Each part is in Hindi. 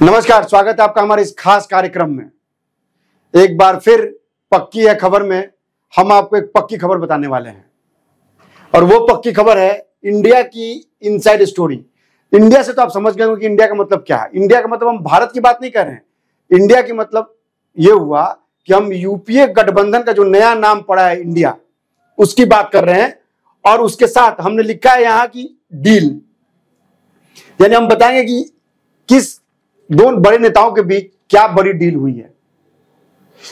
नमस्कार, स्वागत है आपका हमारे इस खास कार्यक्रम में। एक बार फिर पक्की है खबर में हम आपको एक पक्की खबर बताने वाले हैं और वो पक्की खबर है इंडिया की इनसाइड स्टोरी। इंडिया से तो आप समझ गए हो कि इंडिया का मतलब क्या है। इंडिया का मतलब हम भारत की बात नहीं कर रहे हैं। इंडिया की मतलब ये हुआ कि हम यूपीए गठबंधन का जो नया नाम पड़ा है इंडिया, उसकी बात कर रहे हैं और उसके साथ हमने लिखा है यहां की डील, यानी हम बताएंगे कि किस दो बड़े नेताओं के बीच क्या बड़ी डील हुई है।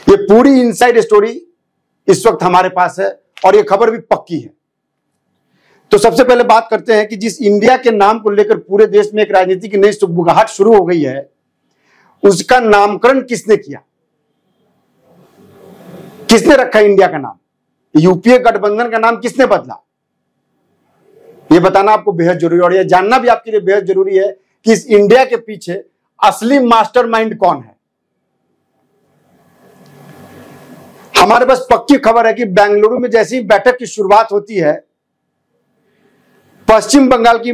ये पूरी इनसाइड स्टोरी इस वक्त हमारे पास है और ये खबर भी पक्की है। तो सबसे पहले बात करते हैं कि जिस इंडिया के नाम को लेकर पूरे देश में एक राजनीति की नई सुगबुगाहट शुरू हो गई है, उसका नामकरण किसने किया, किसने रखा इंडिया का नाम, यूपीए गठबंधन का नाम किसने बदला, यह बताना आपको बेहद जरूरी है। और यह जानना भी आपके लिए बेहद जरूरी है कि इस इंडिया के पीछे असली मास्टरमाइंड कौन है। हमारे पास पक्की खबर है कि बेंगलुरु में जैसी बैठक की शुरुआत होती है, पश्चिम बंगाल की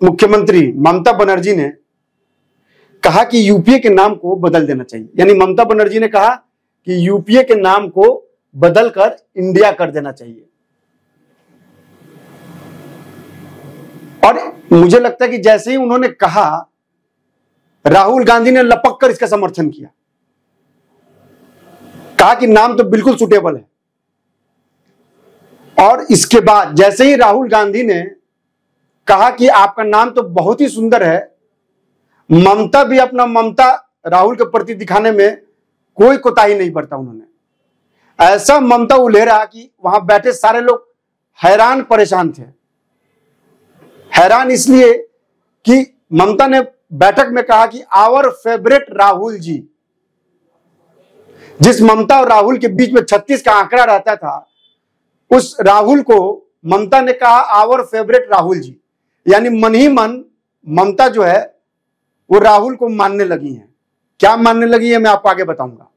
मुख्यमंत्री ममता बनर्जी ने कहा कि यूपीए के नाम को बदल देना चाहिए। यानी ममता बनर्जी ने कहा कि यूपीए के नाम को बदलकर इंडिया कर देना चाहिए। और मुझे लगता है कि जैसे ही उन्होंने कहा, राहुल गांधी ने लपक कर इसका समर्थन किया, कहा कि नाम तो बिल्कुल सुटेबल है। और इसके बाद जैसे ही राहुल गांधी ने कहा कि आपका नाम तो बहुत ही सुंदर है, ममता भी अपना ममता राहुल के प्रति दिखाने में कोई कोताही नहीं बरता। उन्होंने ऐसा ममता उल्लेरा कि वहां बैठे सारे लोग हैरान परेशान थे। हैरान इसलिए कि ममता ने बैठक में कहा कि आवर फेवरेट राहुल जी। जिस ममता और राहुल के बीच में 36 का आंकड़ा रहता था, उस राहुल को ममता ने कहा आवर फेवरेट राहुल जी। यानी मन ही मन ममता जो है वो राहुल को मानने लगी हैं। क्या मानने लगी है मैं आपको आगे बताऊंगा।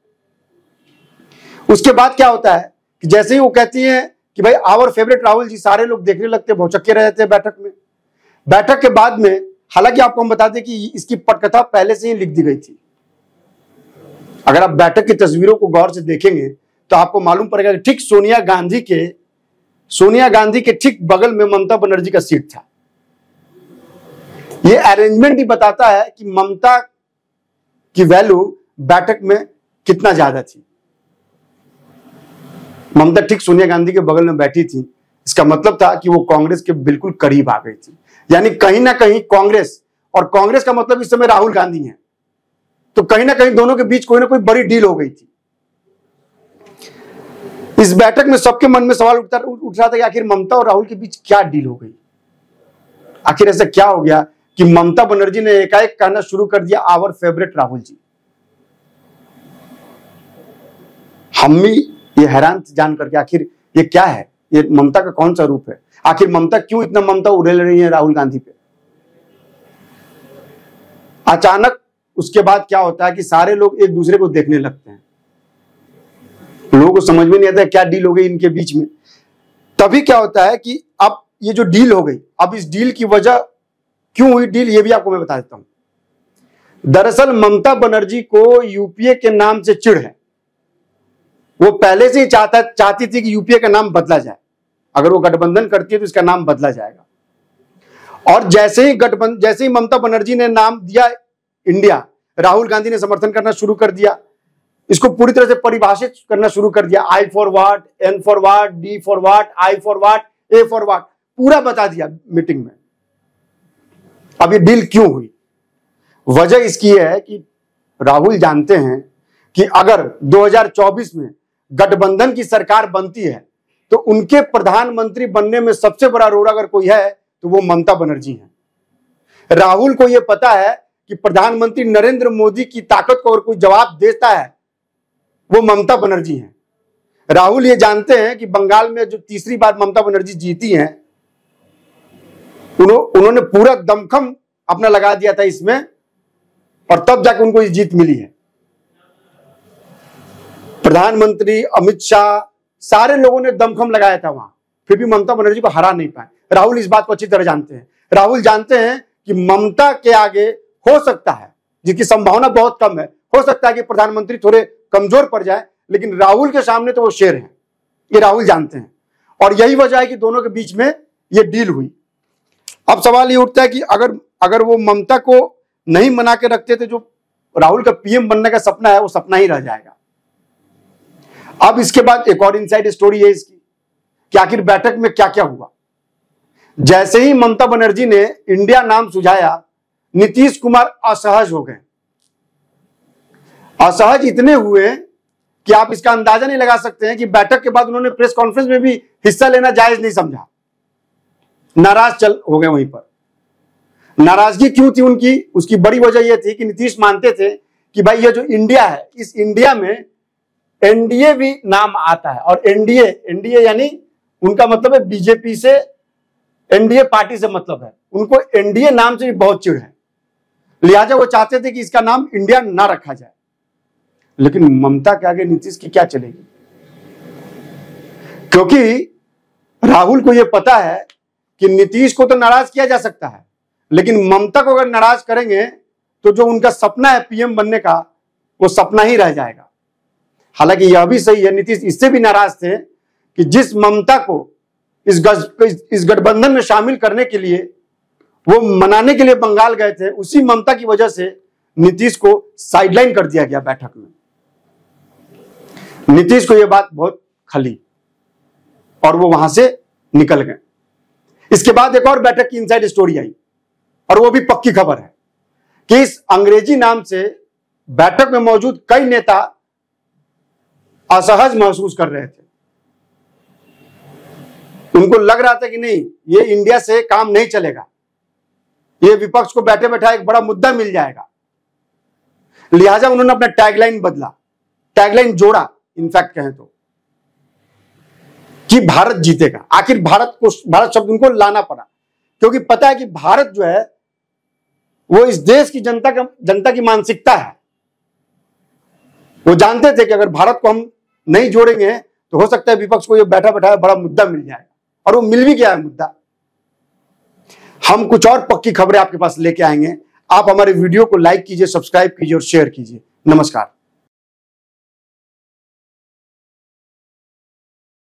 उसके बाद क्या होता है कि जैसे ही वो कहती हैं कि भाई आवर फेवरेट राहुल जी, सारे लोग देखने लगते, भौचक्के रह जाते बैठक में। बैठक के बाद में हालांकि आपको हम बता दें कि इसकी पटकथा पहले से ही लिख दी गई थी। अगर आप बैठक की तस्वीरों को गौर से देखेंगे तो आपको मालूम पड़ेगा कि ठीक सोनिया गांधी के ठीक बगल में ममता बनर्जी का सीट था। यह अरेंजमेंट ही बताता है कि ममता की वैल्यू बैठक में कितना ज्यादा थी। ममता ठीक सोनिया गांधी के बगल में बैठी थी, इसका मतलब था कि वो कांग्रेस के बिल्कुल करीब आ गई थी। यानी कहीं ना कहीं कांग्रेस, और कांग्रेस का मतलब इस समय राहुल गांधी है, तो कहीं ना कहीं दोनों के बीच कोई ना कोई बड़ी डील हो गई थी। इस बैठक में सबके मन में सवाल उठ रहा था कि आखिर ममता और राहुल के बीच क्या डील हो गई। आखिर ऐसा क्या हो गया कि ममता बनर्जी ने एकाएक कहना शुरू कर दिया आवर फेवरेट राहुल जी। हम भी ये हैरान जान करके आखिर ये क्या है, ये ममता का कौन सा रूप है, आखिर ममता क्यों इतना ममता उड़ेल रही है राहुल गांधी पे। अचानक उसके बाद क्या होता है कि सारे लोग एक दूसरे को देखने लगते हैं। लोगों को समझ में नहीं आता क्या डील हो गई इनके बीच में। तभी क्या होता है कि अब ये जो डील हो गई, अब इस डील की वजह क्यों हुई डील, ये भी आपको मैं बता देता हूं। दरअसल ममता बनर्जी को यूपीए के नाम से चिढ़ है। वो पहले से ही चाहती थी कि यूपीए का नाम बदला जाए। अगर वो गठबंधन करती है तो इसका नाम बदला जाएगा। और जैसे ही ममता बनर्जी ने नाम दिया इंडिया, राहुल गांधी ने समर्थन करना शुरू कर दिया। इसको पूरी तरह से परिभाषित करना शुरू कर दिया। I for what, N for what, D for what, I for what, A for what, पूरा बता दिया मीटिंग में। अब ये डील क्यों हुई? वजह इसकी है कि राहुल जानते हैं कि अगर 2024 में गठबंधन की सरकार बनती है तो उनके प्रधानमंत्री बनने में सबसे बड़ा रोड़ा अगर कोई है तो वो ममता बनर्जी है। राहुल को यह पता है कि प्रधानमंत्री नरेंद्र मोदी की ताकत को अगर कोई जवाब देता है वो ममता बनर्जी है। राहुल ये जानते हैं कि बंगाल में जो तीसरी बार ममता बनर्जी जीती हैं, उन्होंने पूरा दमखम अपना लगा दिया था इसमें और तब जाकर उनको ये जीत मिली है। प्रधानमंत्री अमित शाह, सारे लोगों ने दमखम लगाया था वहां, फिर भी ममता बनर्जी को हरा नहीं पाए। राहुल इस बात को अच्छी तरह जानते हैं। राहुल जानते हैं कि ममता के आगे हो सकता है जिसकी संभावना बहुत कम है। हो सकता है कि प्रधानमंत्री थोड़े कमजोर पड़ जाए, लेकिन राहुल के सामने तो वो शेर हैं, ये राहुल जानते हैं। और यही वजह है कि दोनों के बीच में ये डील हुई। अब सवाल ये उठता है कि अगर वो ममता को नहीं मना के रखते थे, जो राहुल का पीएम बनने का सपना है वो सपना ही रह जाएगा। अब इसके बाद एक और इनसाइड स्टोरी है इसकी कि आखिर बैठक में क्या क्या हुआ। जैसे ही ममता बनर्जी ने इंडिया नाम सुझाया, नीतीश कुमार असहज हो गए। असहज इतने हुए कि आप इसका अंदाजा नहीं लगा सकते हैं कि बैठक के बाद उन्होंने प्रेस कॉन्फ्रेंस में भी हिस्सा लेना जायज नहीं समझा। नाराज हो गए वहीं पर। नाराजगी क्यों थी उनकी? उसकी बड़ी वजह यह थी कि नीतीश मानते थे कि भाई ये जो इंडिया है, इस इंडिया में एनडीए भी नाम आता है। और एनडीए यानी उनका मतलब है बीजेपी से, एनडीए पार्टी से मतलब है। उनको एनडीए नाम से भी बहुत चिढ़ है, लिहाजा वो चाहते थे कि इसका नाम इंडिया ना रखा जाए। लेकिन ममता के आगे नीतीश की क्या चलेगी? क्योंकि राहुल को यह पता है कि नीतीश को तो नाराज किया जा सकता है, लेकिन ममता को अगर नाराज करेंगे तो जो उनका सपना है पीएम बनने का, वो सपना ही रह जाएगा। हालांकि यह भी सही है, नीतीश इससे भी नाराज थे कि जिस ममता को इस गठबंधन में शामिल करने के लिए वो मनाने के लिए बंगाल गए थे, उसी ममता की वजह से नीतीश को साइडलाइन कर दिया गया बैठक में। नीतीश को यह बात बहुत खली और वो वहां से निकल गए। इसके बाद एक और बैठक की इनसाइड स्टोरी आई, और वो भी पक्की खबर है कि इस अंग्रेजी नाम से बैठक में मौजूद कई नेता असहज महसूस कर रहे थे। उनको लग रहा था कि नहीं, ये इंडिया से काम नहीं चलेगा, ये विपक्ष को बैठे बैठा एक बड़ा मुद्दा मिल जाएगा। लिहाजा उन्होंने अपना टैगलाइन बदला, टैगलाइन जोड़ा, इनफैक्ट कहें तो, कि भारत जीतेगा। आखिर भारत शब्द उनको लाना पड़ा, क्योंकि पता है कि भारत जो है वो इस देश की जनता की मानसिकता है। वो जानते थे कि अगर भारत को हम नहीं जोड़ेंगे तो हो सकता है विपक्ष को ये बैठा बैठा बड़ा मुद्दा मिल जाएगा, और वो मिल भी गया है मुद्दा। हम कुछ और पक्की खबरें आपके पास लेके आएंगे। आप हमारे वीडियो को लाइक कीजिए, सब्सक्राइब कीजिए और शेयर कीजिए। नमस्कार।